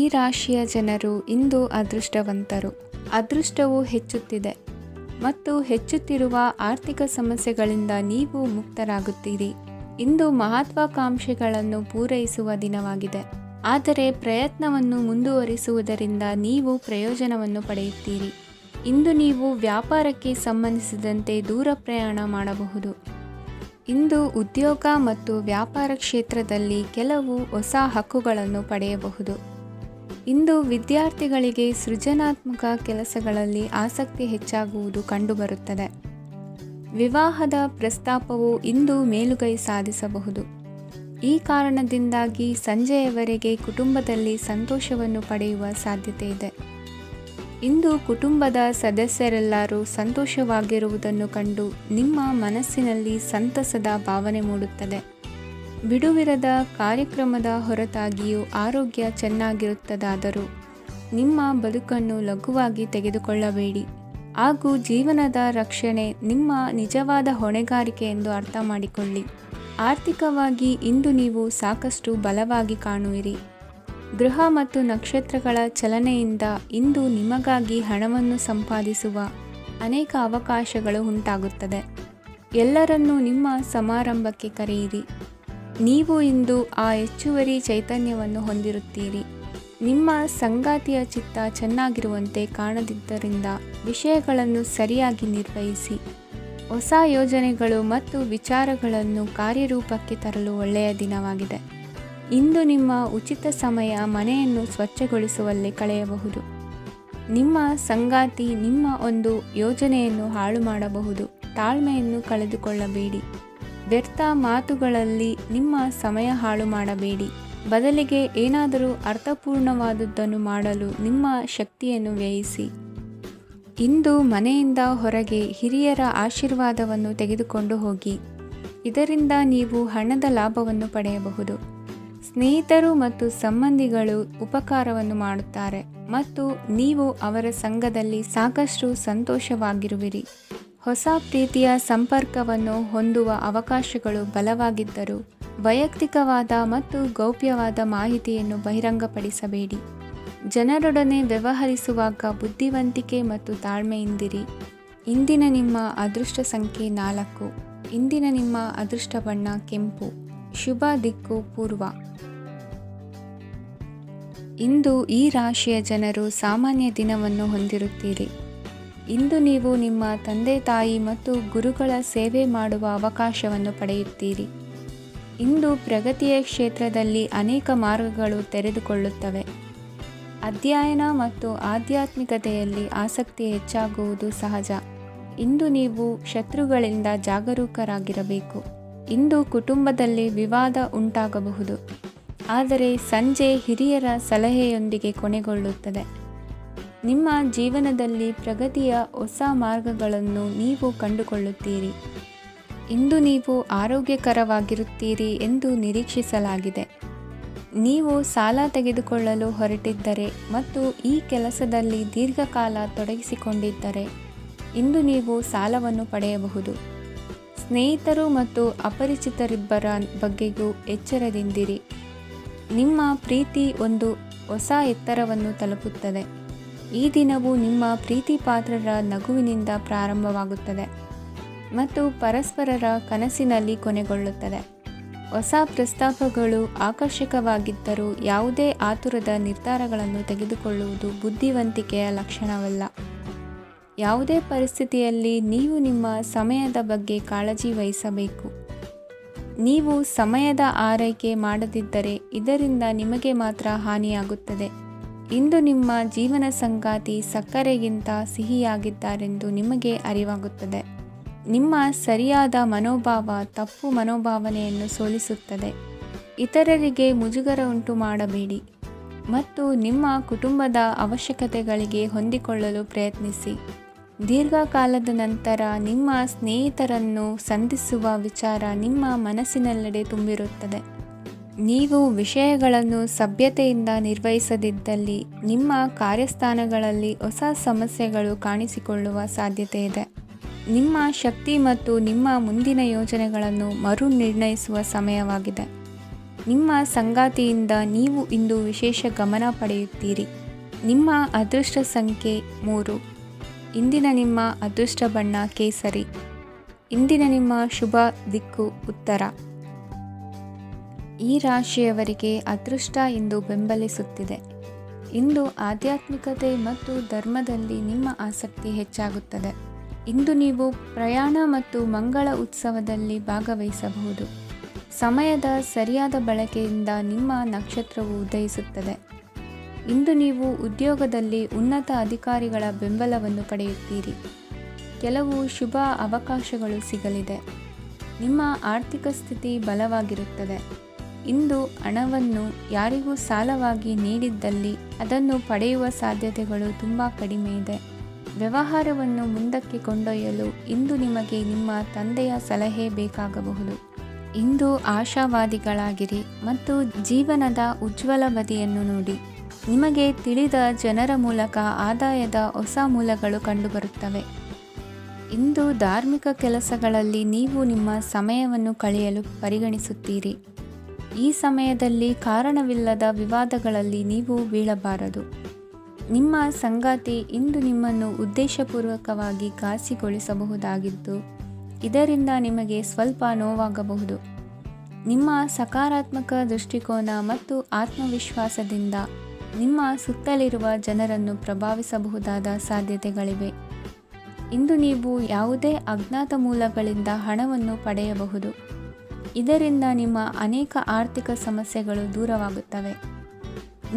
ರಾಶಿಯ ಜನರು ಇಂದು ಅದೃಷ್ಟವಂತರು. ಅದೃಷ್ಟವು ಹೆಚ್ಚುತ್ತಿದೆ ಮತ್ತು ಹೆಚ್ಚುತ್ತಿರುವ ಆರ್ಥಿಕ ಸಮಸ್ಯೆಗಳಿಂದ ನೀವು ಮುಕ್ತರಾಗುತ್ತೀರಿ. ಇಂದು ಮಹತ್ವಾಕಾಂಕ್ಷೆಗಳನ್ನು ಪೂರೈಸುವ ದಿನವಾಗಿದೆ. ಆದರೆ ಪ್ರಯತ್ನವನ್ನು ಮುಂದುವರಿಸುವುದರಿಂದ ನೀವು ಪ್ರಯೋಜನವನ್ನು ಪಡೆಯುತ್ತೀರಿ. ಇಂದು ನೀವು ವ್ಯಾಪಾರಕ್ಕೆ ಸಂಬಂಧಿಸಿದಂತೆ ದೂರ ಪ್ರಯಾಣ ಮಾಡಬಹುದು. ಇಂದು ಉದ್ಯೋಗ ಮತ್ತು ವ್ಯಾಪಾರ ಕ್ಷೇತ್ರದಲ್ಲಿ ಕೆಲವು ಹೊಸ ಹಕ್ಕುಗಳನ್ನು ಪಡೆಯಬಹುದು. ಇಂದು ವಿದ್ಯಾರ್ಥಿಗಳಿಗೆ ಸೃಜನಾತ್ಮಕ ಕೆಲಸಗಳಲ್ಲಿ ಆಸಕ್ತಿ ಹೆಚ್ಚಾಗುವುದು ಕಂಡುಬರುತ್ತದೆ. ವಿವಾಹದ ಪ್ರಸ್ತಾಪವು ಇಂದು ಮೇಲುಗೈ ಸಾಧಿಸಬಹುದು. ಈ ಕಾರಣದಿಂದಾಗಿ ಸಂಜೆಯವರೆಗೆ ಕುಟುಂಬದಲ್ಲಿ ಸಂತೋಷವನ್ನು ಪಡೆಯುವ ಸಾಧ್ಯತೆ ಇದೆ. ಇಂದು ಕುಟುಂಬದ ಸದಸ್ಯರೆಲ್ಲರೂ ಸಂತೋಷವಾಗಿರುವುದನ್ನು ಕಂಡು ನಿಮ್ಮ ಮನಸ್ಸಿನಲ್ಲಿ ಸಂತಸದ ಭಾವನೆ ಮೂಡುತ್ತದೆ. ಬಿಡುವಿರದ ಕಾರ್ಯಕ್ರಮದ ಹೊರತಾಗಿಯೂ ಆರೋಗ್ಯ ಚೆನ್ನಾಗಿರುತ್ತದಾದರೂ ನಿಮ್ಮ ಬದುಕನ್ನು ಲಘುವಾಗಿ ತೆಗೆದುಕೊಳ್ಳಬೇಡಿ ಹಾಗೂ ಜೀವನದ ರಕ್ಷಣೆ ನಿಮ್ಮ ನಿಜವಾದ ಹೊಣೆಗಾರಿಕೆ ಎಂದು ಅರ್ಥ ಮಾಡಿಕೊಳ್ಳಿ. ಆರ್ಥಿಕವಾಗಿ ಇಂದು ನೀವು ಸಾಕಷ್ಟು ಬಲವಾಗಿ ಕಾಣುವಿರಿ. ಗ್ರಹ ಮತ್ತು ನಕ್ಷತ್ರಗಳ ಚಲನೆಯಿಂದ ಇಂದು ನಿಮಗಾಗಿ ಹಣವನ್ನು ಸಂಪಾದಿಸುವ ಅನೇಕ ಅವಕಾಶಗಳು ಉಂಟಾಗುತ್ತದೆ. ಎಲ್ಲರನ್ನೂ ನಿಮ್ಮ ಸಮಾರಂಭಕ್ಕೆ ಕರೆಯಿರಿ. ನೀವು ಇಂದು ಆ ಹೆಚ್ಚುವರಿ ಚೈತನ್ಯವನ್ನು ಹೊಂದಿರುತ್ತೀರಿ. ನಿಮ್ಮ ಸಂಗಾತಿಯ ಚಿತ್ತ ಚೆನ್ನಾಗಿರುವಂತೆ ಕಾಣದಿದ್ದರಿಂದ ವಿಷಯಗಳನ್ನು ಸರಿಯಾಗಿ ನಿರ್ವಹಿಸಿ. ಹೊಸ ಯೋಜನೆಗಳು ಮತ್ತು ವಿಚಾರಗಳನ್ನು ಕಾರ್ಯರೂಪಕ್ಕೆ ತರಲು ಒಳ್ಳೆಯ ದಿನವಾಗಿದೆ. ಇಂದು ನಿಮ್ಮ ಉಚಿತ ಸಮಯ ಮನೆಯನ್ನು ಸ್ವಚ್ಛಗೊಳಿಸುವಲ್ಲಿ ಕಳೆಯಬಹುದು. ನಿಮ್ಮ ಸಂಗಾತಿ ನಿಮ್ಮ ಒಂದು ಯೋಜನೆಯನ್ನು ಹಾಳು ಮಾಡಬಹುದು. ತಾಳ್ಮೆಯನ್ನು ಕಳೆದುಕೊಳ್ಳಬೇಡಿ. ವ್ಯರ್ಥ ಮಾತುಗಳಲ್ಲಿ ನಿಮ್ಮ ಸಮಯ ಹಾಳು ಮಾಡಬೇಡಿ. ಬದಲಿಗೆ ಏನಾದರೂ ಅರ್ಥಪೂರ್ಣವಾದುದನ್ನು ಮಾಡಲು ನಿಮ್ಮ ಶಕ್ತಿಯನ್ನು ವ್ಯಯಿಸಿ. ಇಂದು ಮನೆಯಿಂದ ಹೊರಗೆ ಹಿರಿಯರ ಆಶೀರ್ವಾದವನ್ನು ತೆಗೆದುಕೊಂಡು ಹೋಗಿ. ಇದರಿಂದ ನೀವು ಹಣದ ಲಾಭವನ್ನು ಪಡೆಯಬಹುದು. ಸ್ನೇಹಿತರು ಮತ್ತು ಸಂಬಂಧಿಗಳು ಉಪಕಾರವನ್ನು ಮಾಡುತ್ತಾರೆ ಮತ್ತು ನೀವು ಅವರ ಸಂಘದಲ್ಲಿ ಸಾಕಷ್ಟು ಸಂತೋಷವಾಗಿರುವಿರಿ. ಹೊಸ ಪ್ರೀತಿಯ ಸಂಪರ್ಕವನ್ನು ಹೊಂದುವ ಅವಕಾಶಗಳು ಬಲವಾಗಿದ್ದರೂ ವೈಯಕ್ತಿಕವಾದ ಮತ್ತು ಗೌಪ್ಯವಾದ ಮಾಹಿತಿಯನ್ನು ಬಹಿರಂಗಪಡಿಸಬೇಡಿ. ಜನರೊಡನೆ ವ್ಯವಹರಿಸುವಾಗ ಬುದ್ಧಿವಂತಿಕೆ ಮತ್ತು ತಾಳ್ಮೆಯಿಂದಿರಿ. ಇಂದಿನ ನಿಮ್ಮ ಅದೃಷ್ಟ ಸಂಖ್ಯೆ 4. ಇಂದಿನ ನಿಮ್ಮ ಅದೃಷ್ಟ ಬಣ್ಣ ಕೆಂಪು. ಶುಭ ದಿಕ್ಕು ಪೂರ್ವ. ಇಂದು ಈ ರಾಶಿಯ ಜನರು ಸಾಮಾನ್ಯ ದಿನವನ್ನು ಹೊಂದಿರುತ್ತೀರಿ. ಇಂದು ನೀವು ನಿಮ್ಮ ತಂದೆ ತಾಯಿ ಮತ್ತು ಗುರುಗಳ ಸೇವೆ ಮಾಡುವ ಅವಕಾಶವನ್ನು ಪಡೆಯುತ್ತೀರಿ. ಇಂದು ಪ್ರಗತಿಯ ಕ್ಷೇತ್ರದಲ್ಲಿ ಅನೇಕ ಮಾರ್ಗಗಳು ತೆರೆದುಕೊಳ್ಳುತ್ತವೆ. ಅಧ್ಯಯನ ಮತ್ತು ಆಧ್ಯಾತ್ಮಿಕತೆಯಲ್ಲಿ ಆಸಕ್ತಿ ಹೆಚ್ಚಾಗುವುದು ಸಹಜ. ಇಂದು ನೀವು ಶತ್ರುಗಳಿಂದ ಜಾಗರೂಕರಾಗಿರಬೇಕು. ಇಂದು ಕುಟುಂಬದಲ್ಲಿ ವಿವಾದ ಉಂಟಾಗಬಹುದು, ಆದರೆ ಸಂಜೆ ಹಿರಿಯರ ಸಲಹೆಯೊಂದಿಗೆ ಕೊನೆಗೊಳ್ಳುತ್ತದೆ. ನಿಮ್ಮ ಜೀವನದಲ್ಲಿ ಪ್ರಗತಿಯ ಹೊಸ ಮಾರ್ಗಗಳನ್ನು ನೀವು ಕಂಡುಕೊಳ್ಳುತ್ತೀರಿ. ಇಂದು ನೀವು ಆರೋಗ್ಯಕರವಾಗಿರುತ್ತೀರಿ ಎಂದು ನಿರೀಕ್ಷಿಸಲಾಗಿದೆ. ನೀವು ಸಾಲ ತೆಗೆದುಕೊಳ್ಳಲು ಹೊರಟಿದ್ದರೆ ಮತ್ತು ಈ ಕೆಲಸದಲ್ಲಿ ದೀರ್ಘಕಾಲ ತೊಡಗಿಸಿಕೊಂಡಿದ್ದರೆ ಇಂದು ನೀವು ಸಾಲವನ್ನು ಪಡೆಯಬಹುದು. ಸ್ನೇಹಿತರು ಮತ್ತು ಅಪರಿಚಿತರಿಬ್ಬರ ಬಗ್ಗೆಯೂ ಎಚ್ಚರದಿಂದಿರಿ. ನಿಮ್ಮ ಪ್ರೀತಿ ಒಂದು ಹೊಸ ಎತ್ತರವನ್ನು ತಲುಪುತ್ತದೆ. ಈ ದಿನವು ನಿಮ್ಮ ಪ್ರೀತಿ ಪಾತ್ರರ ನಗುವಿನಿಂದ ಪ್ರಾರಂಭವಾಗುತ್ತದೆ ಮತ್ತು ಪರಸ್ಪರರ ಕನಸಿನಲ್ಲಿ ಕೊನೆಗೊಳ್ಳುತ್ತದೆ. ಹೊಸ ಪ್ರಸ್ತಾಪಗಳು ಆಕರ್ಷಕವಾಗಿದ್ದರೂ ಯಾವುದೇ ಆತುರದ ನಿರ್ಧಾರಗಳನ್ನು ತೆಗೆದುಕೊಳ್ಳುವುದು ಬುದ್ಧಿವಂತಿಕೆಯ ಲಕ್ಷಣವಲ್ಲ. ಯಾವುದೇ ಪರಿಸ್ಥಿತಿಯಲ್ಲಿ ನೀವು ನಿಮ್ಮ ಸಮಯದ ಬಗ್ಗೆ ಕಾಳಜಿ ವಹಿಸಬೇಕು. ನೀವು ಸಮಯದ ಆರೈಕೆ ಮಾಡದಿದ್ದರೆ ಇದರಿಂದ ನಿಮಗೆ ಮಾತ್ರ ಹಾನಿಯಾಗುತ್ತದೆ. ಇಂದು ನಿಮ್ಮ ಜೀವನ ಸಂಗಾತಿ ಸಕ್ಕರೆಗಿಂತ ಸಿಹಿಯಾಗಿದ್ದಾರೆಂದು ನಿಮಗೆ ಅರಿವಾಗುತ್ತದೆ. ನಿಮ್ಮ ಸರಿಯಾದ ಮನೋಭಾವ ತಪ್ಪು ಮನೋಭಾವನೆಯನ್ನು ಸೋಲಿಸುತ್ತದೆ. ಇತರರಿಗೆ ಮುಜುಗರ ಉಂಟು ಮಾಡಬೇಡಿ ಮತ್ತು ನಿಮ್ಮ ಕುಟುಂಬದ ಅವಶ್ಯಕತೆಗಳಿಗೆ ಹೊಂದಿಕೊಳ್ಳಲು ಪ್ರಯತ್ನಿಸಿ. ದೀರ್ಘಕಾಲದ ನಂತರ ನಿಮ್ಮ ಸ್ನೇಹಿತರನ್ನು ಸಂಧಿಸುವ ವಿಚಾರ ನಿಮ್ಮ ಮನಸ್ಸಿನೆಲ್ಲೆಡೆ ತುಂಬಿರುತ್ತದೆ. ನೀವು ವಿಷಯಗಳನ್ನು ಸಭ್ಯತೆಯಿಂದ ನಿರ್ವಹಿಸದಿದ್ದಲ್ಲಿ ನಿಮ್ಮ ಕಾರ್ಯಸ್ಥಾನಗಳಲ್ಲಿ ಹೊಸ ಸಮಸ್ಯೆಗಳು ಕಾಣಿಸಿಕೊಳ್ಳುವ ಸಾಧ್ಯತೆ ಇದೆ. ನಿಮ್ಮ ಶಕ್ತಿ ಮತ್ತು ನಿಮ್ಮ ಮುಂದಿನ ಯೋಜನೆಗಳನ್ನು ಮರು ನಿರ್ಣಯಿಸುವ ಸಮಯವಾಗಿದೆ. ನಿಮ್ಮ ಸಂಗಾತಿಯಿಂದ ನೀವು ಇಂದು ವಿಶೇಷ ಗಮನ ಪಡೆಯುತ್ತೀರಿ. ನಿಮ್ಮ ಅದೃಷ್ಟ ಸಂಖ್ಯೆ 3. ಇಂದಿನ ನಿಮ್ಮ ಅದೃಷ್ಟ ಬಣ್ಣ ಕೇಸರಿ. ಇಂದಿನ ನಿಮ್ಮ ಶುಭ ದಿಕ್ಕು ಉತ್ತರ. ಈ ರಾಶಿಯವರಿಗೆ ಅದೃಷ್ಟ ಇಂದು ಬೆಂಬಲಿಸುತ್ತಿದೆ. ಇಂದು ಆಧ್ಯಾತ್ಮಿಕತೆ ಮತ್ತು ಧರ್ಮದಲ್ಲಿ ನಿಮ್ಮ ಆಸಕ್ತಿ ಹೆಚ್ಚಾಗುತ್ತದೆ. ಇಂದು ನೀವು ಪ್ರಯಾಣ ಮತ್ತು ಮಂಗಳ ಉತ್ಸವದಲ್ಲಿ ಭಾಗವಹಿಸಬಹುದು. ಸಮಯದ ಸರಿಯಾದ ಬಳಕೆಯಿಂದ ನಿಮ್ಮ ನಕ್ಷತ್ರವು ಉದಯಿಸುತ್ತದೆ. ಇಂದು ನೀವು ಉದ್ಯೋಗದಲ್ಲಿ ಉನ್ನತ ಅಧಿಕಾರಿಗಳ ಬೆಂಬಲವನ್ನು ಪಡೆಯುತ್ತೀರಿ. ಕೆಲವು ಶುಭ ಅವಕಾಶಗಳು ಸಿಗಲಿದೆ. ನಿಮ್ಮ ಆರ್ಥಿಕ ಸ್ಥಿತಿ ಬಲವಾಗಿರುತ್ತದೆ. ಇಂದು ಹಣವನ್ನು ಯಾರಿಗೂ ಸಾಲವಾಗಿ ನೀಡಿದ್ದಲ್ಲಿ ಅದನ್ನು ಪಡೆಯುವ ಸಾಧ್ಯತೆಗಳು ತುಂಬ ಕಡಿಮೆ ಇದೆ. ವ್ಯವಹಾರವನ್ನು ಮುಂದಕ್ಕೆ ಕೊಂಡೊಯ್ಯಲು ಇಂದು ನಿಮಗೆ ನಿಮ್ಮ ತಂದೆಯ ಸಲಹೆ ಬೇಕಾಗಬಹುದು. ಇಂದು ಆಶಾವಾದಿಗಳಾಗಿರಿ ಮತ್ತು ಜೀವನದ ಉಜ್ವಲ ಬದಿಯನ್ನು ನೋಡಿ. ನಿಮಗೆ ತಿಳಿದ ಜನರ ಮೂಲಕ ಆದಾಯದ ಹೊಸ ಮೂಲಗಳು ಕಂಡುಬರುತ್ತವೆ. ಇಂದು ಧಾರ್ಮಿಕ ಕೆಲಸಗಳಲ್ಲಿ ನೀವು ನಿಮ್ಮ ಸಮಯವನ್ನು ಕಳೆಯಲು ಪರಿಗಣಿಸುತ್ತೀರಿ. ಈ ಸಮಯದಲ್ಲಿ ಕಾರಣವಿಲ್ಲದ ವಿವಾದಗಳಲ್ಲಿ ನೀವು ಬೀಳಬಾರದು. ನಿಮ್ಮ ಸಂಗಾತಿ ಇಂದು ನಿಮ್ಮನ್ನು ಉದ್ದೇಶಪೂರ್ವಕವಾಗಿ ಘಾಸಿಗೊಳಿಸಬಹುದಾಗಿದ್ದು, ಇದರಿಂದ ನಿಮಗೆ ಸ್ವಲ್ಪ ನೋವಾಗಬಹುದು. ನಿಮ್ಮ ಸಕಾರಾತ್ಮಕ ದೃಷ್ಟಿಕೋನ ಮತ್ತು ಆತ್ಮವಿಶ್ವಾಸದಿಂದ ನಿಮ್ಮ ಸುತ್ತಲಿರುವ ಜನರನ್ನು ಪ್ರಭಾವಿಸಬಹುದಾದ ಸಾಧ್ಯತೆಗಳಿವೆ. ಇಂದು ನೀವು ಯಾವುದೇ ಅಜ್ಞಾತ ಮೂಲಗಳಿಂದ ಹಣವನ್ನು ಪಡೆಯಬಹುದು. ಇದರಿಂದ ನಿಮ್ಮ ಅನೇಕ ಆರ್ಥಿಕ ಸಮಸ್ಯೆಗಳು ದೂರವಾಗುತ್ತವೆ.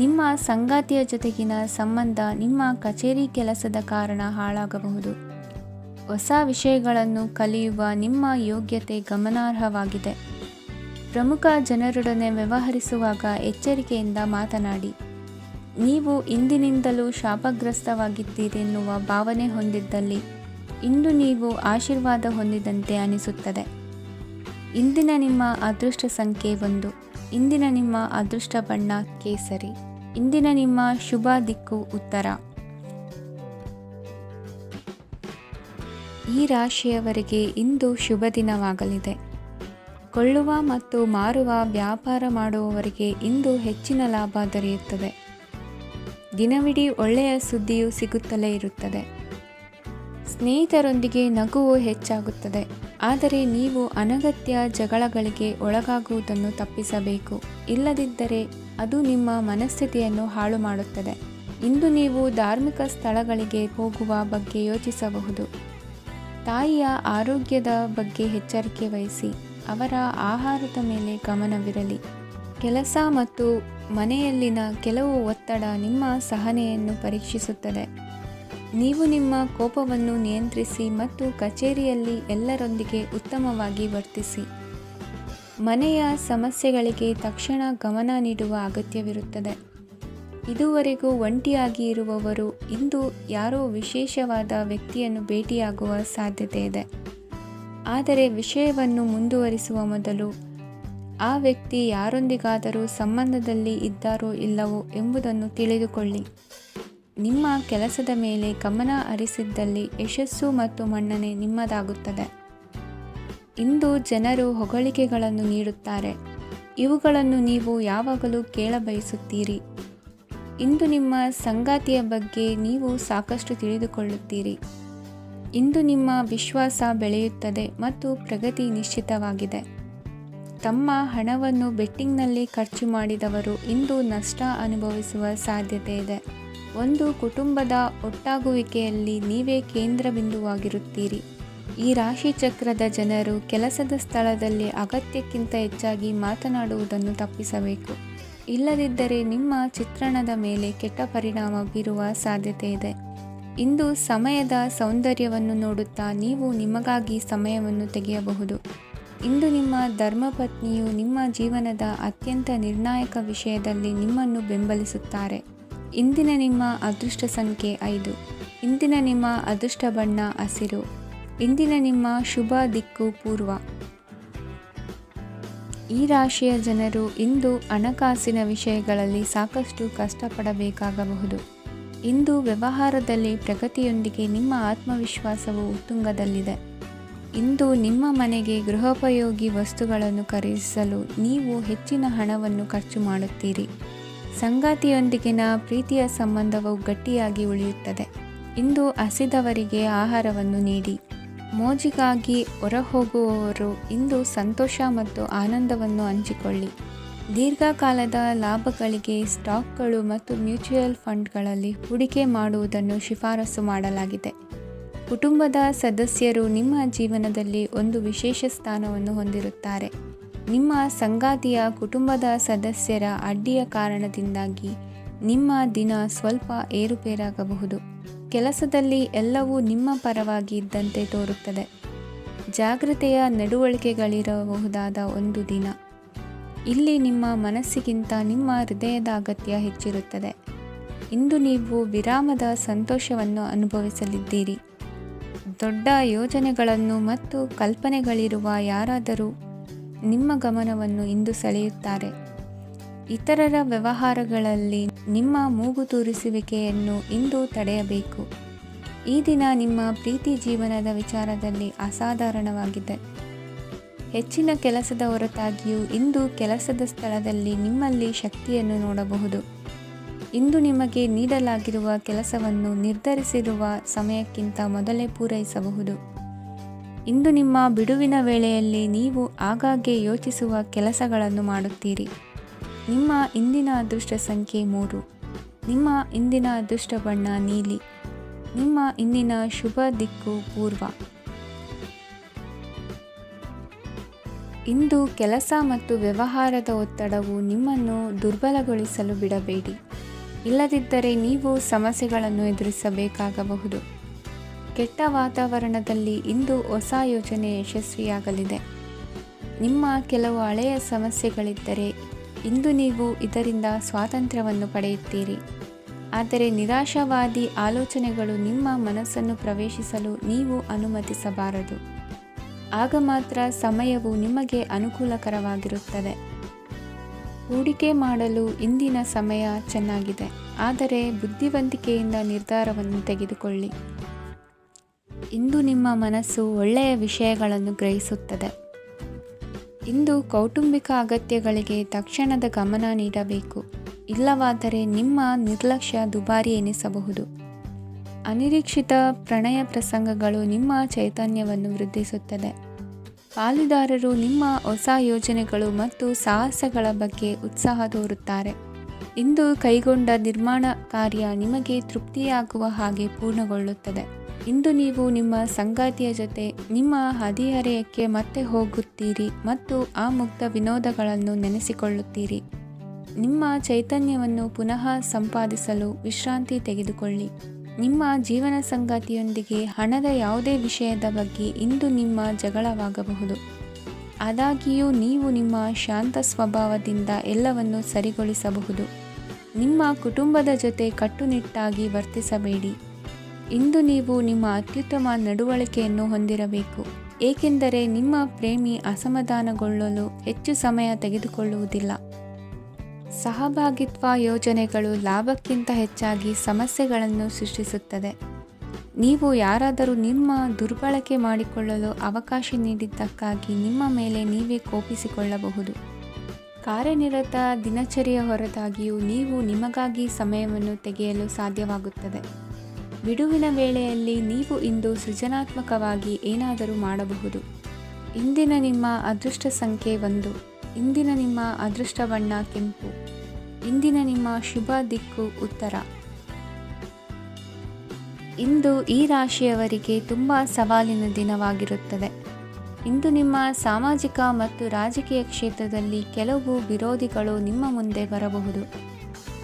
ನಿಮ್ಮ ಸಂಗಾತಿಯ ಜೊತೆಗಿನ ಸಂಬಂಧ ನಿಮ್ಮ ಕಚೇರಿ ಕೆಲಸದ ಕಾರಣ ಹಾಳಾಗಬಹುದು. ಹೊಸ ವಿಷಯಗಳನ್ನು ಕಲಿಯುವ ನಿಮ್ಮ ಯೋಗ್ಯತೆ ಗಮನಾರ್ಹವಾಗಿದೆ. ಪ್ರಮುಖ ಜನರೊಡನೆ ವ್ಯವಹರಿಸುವಾಗ ಎಚ್ಚರಿಕೆಯಿಂದ ಮಾತನಾಡಿ. ನೀವು ಇಂದಿನಿಂದಲೂ ಶಾಪಗ್ರಸ್ತವಾಗಿದ್ದೀರೆನ್ನುವ ಭಾವನೆ ಹೊಂದಿದ್ದಲ್ಲಿ ಇಂದು ನೀವು ಆಶೀರ್ವಾದ ಹೊಂದಿದಂತೆ ಅನಿಸುತ್ತದೆ. ಇಂದಿನ ನಿಮ್ಮ ಅದೃಷ್ಟ ಸಂಖ್ಯೆ 1. ಇಂದಿನ ನಿಮ್ಮ ಅದೃಷ್ಟ ಬಣ್ಣ ಕೇಸರಿ. ಇಂದಿನ ನಿಮ್ಮ ಶುಭ ದಿಕ್ಕು ಉತ್ತರ. ಈ ರಾಶಿಯವರಿಗೆ ಇಂದು ಶುಭ ದಿನವಾಗಲಿದೆ. ಕೊಳ್ಳುವ ಮತ್ತು ಮಾರುವ ವ್ಯಾಪಾರ ಮಾಡುವವರಿಗೆ ಇಂದು ಹೆಚ್ಚಿನ ಲಾಭ ದೊರೆಯುತ್ತದೆ. ದಿನವಿಡೀ ಒಳ್ಳೆಯ ಸುದ್ದಿಯು ಸಿಗುತ್ತಲೇ ಇರುತ್ತದೆ. ಸ್ನೇಹಿತರೊಂದಿಗೆ ನಗುವು ಹೆಚ್ಚಾಗುತ್ತದೆ. ಆದರೆ ನೀವು ಅನಗತ್ಯ ಜಗಳಗಳಿಗೆ ಒಳಗಾಗುವುದನ್ನು ತಪ್ಪಿಸಬೇಕು. ಇಲ್ಲದಿದ್ದರೆ ಅದು ನಿಮ್ಮ ಮನಸ್ಥಿತಿಯನ್ನು ಹಾಳು ಮಾಡುತ್ತದೆ. ಇಂದು ನೀವು ಧಾರ್ಮಿಕ ಸ್ಥಳಗಳಿಗೆ ಹೋಗುವ ಬಗ್ಗೆ ಯೋಚಿಸಬಹುದು. ತಾಯಿಯ ಆರೋಗ್ಯದ ಬಗ್ಗೆ ಎಚ್ಚರಿಕೆ ವಹಿಸಿ. ಅವರ ಆಹಾರದ ಮೇಲೆ ಗಮನವಿರಲಿ. ಕೆಲಸ ಮತ್ತು ಮನೆಯಲ್ಲಿನ ಕೆಲವು ಒತ್ತಡ ನಿಮ್ಮ ಸಹನೆಯನ್ನು ಪರೀಕ್ಷಿಸುತ್ತದೆ. ನೀವು ನಿಮ್ಮ ಕೋಪವನ್ನು ನಿಯಂತ್ರಿಸಿ ಮತ್ತು ಕಚೇರಿಯಲ್ಲಿ ಎಲ್ಲರೊಂದಿಗೆ ಉತ್ತಮವಾಗಿ ವರ್ತಿಸಿ. ಮನೆಯ ಸಮಸ್ಯೆಗಳಿಗೆ ತಕ್ಷಣ ಗಮನ ನೀಡುವ ಅಗತ್ಯವಿರುತ್ತದೆ. ಇದುವರೆಗೂ ಒಂಟಿಯಾಗಿ ಇರುವವರು ಇಂದು ಯಾರೋ ವಿಶೇಷವಾದ ವ್ಯಕ್ತಿಯನ್ನು ಭೇಟಿಯಾಗುವ ಸಾಧ್ಯತೆ ಇದೆ. ಆದರೆ ವಿಷಯವನ್ನು ಮುಂದುವರಿಸುವ ಮೊದಲು ಆ ವ್ಯಕ್ತಿ ಯಾರೊಂದಿಗಾದರೂ ಸಂಬಂಧದಲ್ಲಿ ಇದ್ದಾರೋ ಇಲ್ಲವೋ ಎಂಬುದನ್ನು ತಿಳಿದುಕೊಳ್ಳಿ. ನಿಮ್ಮ ಕೆಲಸದ ಮೇಲೆ ಗಮನ ಹರಿಸಿದ್ದಲ್ಲಿ ಯಶಸ್ಸು ಮತ್ತು ಮನ್ನಣೆ ನಿಮ್ಮದಾಗುತ್ತದೆ. ಇಂದು ಜನರು ಹೊಗಳಿಕೆಗಳನ್ನು ನೀಡುತ್ತಾರೆ. ಇವುಗಳನ್ನು ನೀವು ಯಾವಾಗಲೂ ಕೇಳಬಯಸುತ್ತೀರಿ. ಇಂದು ನಿಮ್ಮ ಸಂಗಾತಿಯ ಬಗ್ಗೆ ನೀವು ಸಾಕಷ್ಟು ತಿಳಿದುಕೊಳ್ಳುತ್ತೀರಿ. ಇಂದು ನಿಮ್ಮ ವಿಶ್ವಾಸ ಬೆಳೆಯುತ್ತದೆ ಮತ್ತು ಪ್ರಗತಿ ನಿಶ್ಚಿತವಾಗಿದೆ. ತಮ್ಮ ಹಣವನ್ನು ಬೆಟ್ಟಿಂಗ್ನಲ್ಲಿ ಖರ್ಚು ಮಾಡಿದವರು ಇಂದು ನಷ್ಟ ಅನುಭವಿಸುವ ಸಾಧ್ಯತೆ ಇದೆ. ಒಂದು ಕುಟುಂಬದ ಒಟ್ಟಾಗುವಿಕೆಯಲ್ಲಿ ನೀವೇ ಕೇಂದ್ರ ಬಿಂದುವಾಗಿರುತ್ತೀರಿ. ಈ ರಾಶಿ ಚಕ್ರದ ಜನರು ಕೆಲಸದ ಸ್ಥಳದಲ್ಲಿ ಅಗತ್ಯಕ್ಕಿಂತ ಹೆಚ್ಚಾಗಿ ಮಾತನಾಡುವುದನ್ನು ತಪ್ಪಿಸಬೇಕು. ಇಲ್ಲದಿದ್ದರೆ ನಿಮ್ಮ ಚಿತ್ರಣದ ಮೇಲೆ ಕೆಟ್ಟ ಪರಿಣಾಮ ಬೀರುವ ಸಾಧ್ಯತೆ ಇದೆ. ಇಂದು ಸಮಯದ ಸೌಂದರ್ಯವನ್ನು ನೋಡುತ್ತಾ ನೀವು ನಿಮಗಾಗಿ ಸಮಯವನ್ನು ತೆಗೆಯಬಹುದು. ಇಂದು ನಿಮ್ಮ ಧರ್ಮಪತ್ನಿಯು ನಿಮ್ಮ ಜೀವನದ ಅತ್ಯಂತ ನಿರ್ಣಾಯಕ ವಿಷಯದಲ್ಲಿ ನಿಮ್ಮನ್ನು ಬೆಂಬಲಿಸುತ್ತಾರೆ. ಇಂದಿನ ನಿಮ್ಮ ಅದೃಷ್ಟ ಸಂಖ್ಯೆ 5. ಇಂದಿನ ನಿಮ್ಮ ಅದೃಷ್ಟ ಬಣ್ಣ ಹಸಿರು. ಇಂದಿನ ನಿಮ್ಮ ಶುಭ ದಿಕ್ಕು ಪೂರ್ವ. ಈ ರಾಶಿಯ ಜನರು ಇಂದು ಹಣಕಾಸಿನ ವಿಷಯಗಳಲ್ಲಿ ಸಾಕಷ್ಟು ಕಷ್ಟಪಡಬೇಕಾಗಬಹುದು. ಇಂದು ವ್ಯವಹಾರದಲ್ಲಿ ಪ್ರಗತಿಯೊಂದಿಗೆ ನಿಮ್ಮ ಆತ್ಮವಿಶ್ವಾಸವು ಉತ್ತುಂಗದಲ್ಲಿದೆ. ಇಂದು ನಿಮ್ಮ ಮನೆಗೆ ಗೃಹೋಪಯೋಗಿ ವಸ್ತುಗಳನ್ನು ಖರೀದಿಸಲು ನೀವು ಹೆಚ್ಚಿನ ಹಣವನ್ನು ಖರ್ಚು ಮಾಡುತ್ತೀರಿ. ಸಂಗಾತಿಯೊಂದಿಗಿನ ಪ್ರೀತಿಯ ಸಂಬಂಧವು ಗಟ್ಟಿಯಾಗಿ ಉಳಿಯುತ್ತದೆ. ಇಂದು ಹಸಿದವರಿಗೆ ಆಹಾರವನ್ನು ನೀಡಿ. ಮೋಜಿಗಾಗಿ ಹೊರಹೋಗುವವರು ಇಂದು ಸಂತೋಷ ಮತ್ತು ಆನಂದವನ್ನು ಹಂಚಿಕೊಳ್ಳಿ. ದೀರ್ಘಕಾಲದ ಲಾಭಗಳಿಗೆ ಸ್ಟಾಕ್ಗಳು ಮತ್ತು ಮ್ಯೂಚುವಲ್ ಫಂಡ್ಗಳಲ್ಲಿ ಹೂಡಿಕೆ ಮಾಡುವುದನ್ನು ಶಿಫಾರಸು ಮಾಡಲಾಗಿದೆ. ಕುಟುಂಬದ ಸದಸ್ಯರು ನಿಮ್ಮ ಜೀವನದಲ್ಲಿ ಒಂದು ವಿಶೇಷ ಸ್ಥಾನವನ್ನು ಹೊಂದಿರುತ್ತಾರೆ. ನಿಮ್ಮ ಸಂಗಾತಿಯ ಕುಟುಂಬದ ಸದಸ್ಯರ ಅಡ್ಡಿಯ ಕಾರಣದಿಂದಾಗಿ ನಿಮ್ಮ ದಿನ ಸ್ವಲ್ಪ ಏರುಪೇರಾಗಬಹುದು. ಕೆಲಸದಲ್ಲಿ ಎಲ್ಲವೂ ನಿಮ್ಮ ಪರವಾಗಿ ಇದ್ದಂತೆ ತೋರುತ್ತದೆ. ಜಾಗ್ರತೆಯ ನಡವಳಿಕೆಗಳಿರಬಹುದಾದ ಒಂದು ದಿನ. ಇಲ್ಲಿ ನಿಮ್ಮ ಮನಸ್ಸಿಗಿಂತ ನಿಮ್ಮ ಹೃದಯದ ಅಗತ್ಯ ಹೆಚ್ಚಿರುತ್ತದೆ. ಇಂದು ನೀವು ವಿರಾಮದ ಸಂತೋಷವನ್ನು ಅನುಭವಿಸಲಿದ್ದೀರಿ. ದೊಡ್ಡ ಯೋಜನೆಗಳನ್ನು ಮತ್ತು ಕಲ್ಪನೆಗಳಿರುವ ಯಾರಾದರೂ ನಿಮ್ಮ ಗಮನವನ್ನು ಇಂದು ಸೆಳೆಯುತ್ತಾರೆ. ಇತರರ ವ್ಯವಹಾರಗಳಲ್ಲಿ ನಿಮ್ಮ ಮೂಗು ತೂರಿಸುವಿಕೆಯನ್ನು ಇಂದು ತಡೆಯಬೇಕು. ಈ ದಿನ ನಿಮ್ಮ ಪ್ರೀತಿ ಜೀವನದ ವಿಚಾರದಲ್ಲಿ ಅಸಾಧಾರಣವಾಗಿದೆ. ಹೆಚ್ಚಿನ ಕೆಲಸದ ಹೊರತಾಗಿಯೂ ಇಂದು ಕೆಲಸದ ಸ್ಥಳದಲ್ಲಿ ನಿಮ್ಮಲ್ಲಿ ಶಕ್ತಿಯನ್ನು ನೋಡಬಹುದು. ಇಂದು ನಿಮಗೆ ನೀಡಲಾಗಿರುವ ಕೆಲಸವನ್ನು ನಿರ್ಧರಿಸಿರುವ ಸಮಯಕ್ಕಿಂತ ಮೊದಲೇ ಪೂರೈಸಬಹುದು. ಇಂದು ನಿಮ್ಮ ಬಿಡುವಿನ ವೇಳೆಯಲ್ಲಿ ನೀವು ಆಗಾಗ್ಗೆ ಯೋಚಿಸುವ ಕೆಲಸಗಳನ್ನು ಮಾಡುತ್ತೀರಿ. ನಿಮ್ಮ ಇಂದಿನ ಅದೃಷ್ಟ ಸಂಖ್ಯೆ 3. ನಿಮ್ಮ ಇಂದಿನ ಅದೃಷ್ಟ ಬಣ್ಣ ನೀಲಿ. ನಿಮ್ಮ ಇಂದಿನ ಶುಭ ದಿಕ್ಕು ಪೂರ್ವ. ಇಂದು ಕೆಲಸ ಮತ್ತು ವ್ಯವಹಾರದ ಒತ್ತಡವು ನಿಮ್ಮನ್ನು ದುರ್ಬಲಗೊಳಿಸಲು ಬಿಡಬೇಡಿ. ಇಲ್ಲದಿದ್ದರೆ ನೀವು ಸಮಸ್ಯೆಗಳನ್ನು ಎದುರಿಸಬೇಕಾಗಬಹುದು. ಕೆಟ್ಟ ವಾತಾವರಣದಲ್ಲಿ ಇಂದು ಹೊಸ ಯೋಜನೆ ಯಶಸ್ವಿಯಾಗಲಿದೆ. ನಿಮ್ಮ ಕೆಲವು ಹಳೆಯ ಸಮಸ್ಯೆಗಳಿದ್ದರೆ ಇಂದು ನೀವು ಇದರಿಂದ ಸ್ವಾತಂತ್ರ್ಯವನ್ನು ಪಡೆಯುತ್ತೀರಿ. ಆದರೆ ನಿರಾಶಾವಾದಿ ಆಲೋಚನೆಗಳು ನಿಮ್ಮ ಮನಸ್ಸನ್ನು ಪ್ರವೇಶಿಸಲು ನೀವು ಅನುಮತಿಸಬಾರದು. ಆಗ ಮಾತ್ರ ಸಮಯವು ನಿಮಗೆ ಅನುಕೂಲಕರವಾಗಿರುತ್ತದೆ. ಹೂಡಿಕೆ ಮಾಡಲು ಇಂದಿನ ಸಮಯ ಚೆನ್ನಾಗಿದೆ, ಆದರೆ ಬುದ್ಧಿವಂತಿಕೆಯಿಂದ ನಿರ್ಧಾರವನ್ನು ತೆಗೆದುಕೊಳ್ಳಿ. ಇಂದು ನಿಮ್ಮ ಮನಸ್ಸು ಒಳ್ಳೆಯ ವಿಷಯಗಳನ್ನು ಗ್ರಹಿಸುತ್ತದೆ. ಇಂದು ಕೌಟುಂಬಿಕ ಅಗತ್ಯಗಳಿಗೆ ತಕ್ಷಣದ ಗಮನ ನೀಡಬೇಕು. ಇಲ್ಲವಾದರೆ ನಿಮ್ಮ ನಿರ್ಲಕ್ಷ್ಯ ದುಬಾರಿ ಎನಿಸಬಹುದು. ಅನಿರೀಕ್ಷಿತ ಪ್ರಣಯ ಪ್ರಸಂಗಗಳು ನಿಮ್ಮ ಚೈತನ್ಯವನ್ನು ವೃದ್ಧಿಸುತ್ತದೆ. ಪಾಲುದಾರರು ನಿಮ್ಮ ಹೊಸ ಯೋಜನೆಗಳು ಮತ್ತು ಸಾಹಸಗಳ ಬಗ್ಗೆ ಉತ್ಸಾಹ ತೋರುತ್ತಾರೆ. ಇಂದು ಕೈಗೊಂಡ ನಿರ್ಮಾಣ ಕಾರ್ಯ ನಿಮಗೆ ತೃಪ್ತಿಯಾಗುವ ಹಾಗೆ ಪೂರ್ಣಗೊಳ್ಳುತ್ತದೆ. ಇಂದು ನೀವು ನಿಮ್ಮ ಸಂಗಾತಿಯ ಜೊತೆ ನಿಮ್ಮ ಹದಿಹರೆಯಕ್ಕೆ ಮತ್ತೆ ಹೋಗುತ್ತೀರಿ ಮತ್ತು ಆ ಮುಗ್ಧ ವಿನೋದಗಳನ್ನು ನೆನೆಸಿಕೊಳ್ಳುತ್ತೀರಿ. ನಿಮ್ಮ ಚೈತನ್ಯವನ್ನು ಪುನಃ ಸಂಪಾದಿಸಲು ವಿಶ್ರಾಂತಿ ತೆಗೆದುಕೊಳ್ಳಿ. ನಿಮ್ಮ ಜೀವನ ಸಂಗಾತಿಯೊಂದಿಗೆ ಹಣದ ಯಾವುದೇ ವಿಷಯದ ಬಗ್ಗೆ ಇಂದು ನಿಮ್ಮ ಜಗಳವಾಗಬಹುದು. ಆದಾಗ್ಯೂ ನೀವು ನಿಮ್ಮ ಶಾಂತ ಸ್ವಭಾವದಿಂದ ಎಲ್ಲವನ್ನು ಸರಿಗೊಳಿಸಬಹುದು. ನಿಮ್ಮ ಕುಟುಂಬದ ಜೊತೆ ಕಟ್ಟುನಿಟ್ಟಾಗಿ ವರ್ತಿಸಬೇಡಿ. ಇಂದು ನೀವು ನಿಮ್ಮ ಅತ್ಯುತ್ತಮ ನಡವಳಿಕೆಯನ್ನು ಹೊಂದಿರಬೇಕು, ಏಕೆಂದರೆ ನಿಮ್ಮ ಪ್ರೇಮಿ ಅಸಮಾಧಾನಗೊಳ್ಳಲು ಹೆಚ್ಚು ಸಮಯ ತೆಗೆದುಕೊಳ್ಳುವುದಿಲ್ಲ. ಸಹಭಾಗಿತ್ವ ಯೋಜನೆಗಳು ಲಾಭಕ್ಕಿಂತ ಹೆಚ್ಚಾಗಿ ಸಮಸ್ಯೆಗಳನ್ನು ಸೃಷ್ಟಿಸುತ್ತದೆ. ನೀವು ಯಾರಾದರೂ ನಿಮ್ಮ ದುರ್ಬಳಕೆ ಮಾಡಿಕೊಳ್ಳಲು ಅವಕಾಶ ನೀಡಿದ್ದಕ್ಕಾಗಿ ನಿಮ್ಮ ಮೇಲೆ ನೀವೇ ಕೋಪಿಸಿಕೊಳ್ಳಬಹುದು. ಕಾರ್ಯನಿರತ ದಿನಚರಿಯ ಹೊರತಾಗಿಯೂ ನೀವು ನಿಮಗಾಗಿ ಸಮಯವನ್ನು ತೆಗೆಯಲು ಸಾಧ್ಯವಾಗುತ್ತದೆ. ಬಿಡುವಿನ ವೇಳೆಯಲ್ಲಿ ನೀವು ಇಂದು ಸೃಜನಾತ್ಮಕವಾಗಿ ಏನಾದರೂ ಮಾಡಬಹುದು. ಇಂದಿನ ನಿಮ್ಮ ಅದೃಷ್ಟ ಸಂಖ್ಯೆ 1. ಇಂದಿನ ನಿಮ್ಮ ಅದೃಷ್ಟ ಬಣ್ಣ ಕೆಂಪು. ಇಂದಿನ ನಿಮ್ಮ ಶುಭ ದಿಕ್ಕು ಉತ್ತರ. ಇಂದು ಈ ರಾಶಿಯವರಿಗೆ ತುಂಬ ಸವಾಲಿನ ದಿನವಾಗಿರುತ್ತದೆ. ಇಂದು ನಿಮ್ಮ ಸಾಮಾಜಿಕ ಮತ್ತು ರಾಜಕೀಯ ಕ್ಷೇತ್ರದಲ್ಲಿ ಕೆಲವು ವಿರೋಧಿಗಳು ನಿಮ್ಮ ಮುಂದೆ ಬರಬಹುದು.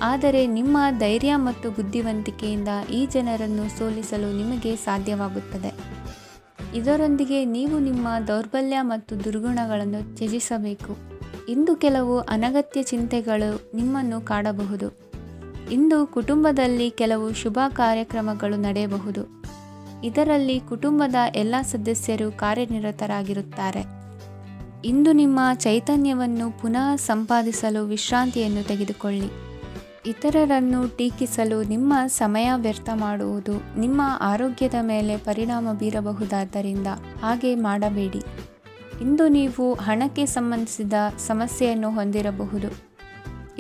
ಆದರೆ ನಿಮ್ಮ ಧೈರ್ಯ ಮತ್ತು ಬುದ್ಧಿವಂತಿಕೆಯಿಂದ ಈ ಜನರನ್ನು ಸೋಲಿಸಲು ನಿಮಗೆ ಸಾಧ್ಯವಾಗುತ್ತದೆ. ಇದರೊಂದಿಗೆ ನೀವು ನಿಮ್ಮ ದೌರ್ಬಲ್ಯ ಮತ್ತು ದುರ್ಗುಣಗಳನ್ನು ತ್ಯಜಿಸಬೇಕು. ಇಂದು ಕೆಲವು ಅನಗತ್ಯ ಚಿಂತೆಗಳು ನಿಮ್ಮನ್ನು ಕಾಡಬಹುದು. ಇಂದು ಕುಟುಂಬದಲ್ಲಿ ಕೆಲವು ಶುಭ ಕಾರ್ಯಕ್ರಮಗಳು ನಡೆಯಬಹುದು. ಇದರಲ್ಲಿ ಕುಟುಂಬದ ಎಲ್ಲ ಸದಸ್ಯರು ಕಾರ್ಯನಿರತರಾಗಿರುತ್ತಾರೆ. ಇಂದು ನಿಮ್ಮ ಚೈತನ್ಯವನ್ನು ಪುನಃ ಸಂಪಾದಿಸಲು ವಿಶ್ರಾಂತಿಯನ್ನು ತೆಗೆದುಕೊಳ್ಳಿ. ಇತರರನ್ನು ಟೀಕಿಸಲು ನಿಮ್ಮ ಸಮಯ ವ್ಯರ್ಥ ಮಾಡುವುದು ನಿಮ್ಮ ಆರೋಗ್ಯದ ಮೇಲೆ ಪರಿಣಾಮ ಬೀರಬಹುದಾದ್ದರಿಂದ ಹಾಗೆ ಮಾಡಬೇಡಿ. ಇಂದು ನೀವು ಹಣಕ್ಕೆ ಸಂಬಂಧಿಸಿದ ಸಮಸ್ಯೆಯನ್ನು ಹೊಂದಿರಬಹುದು.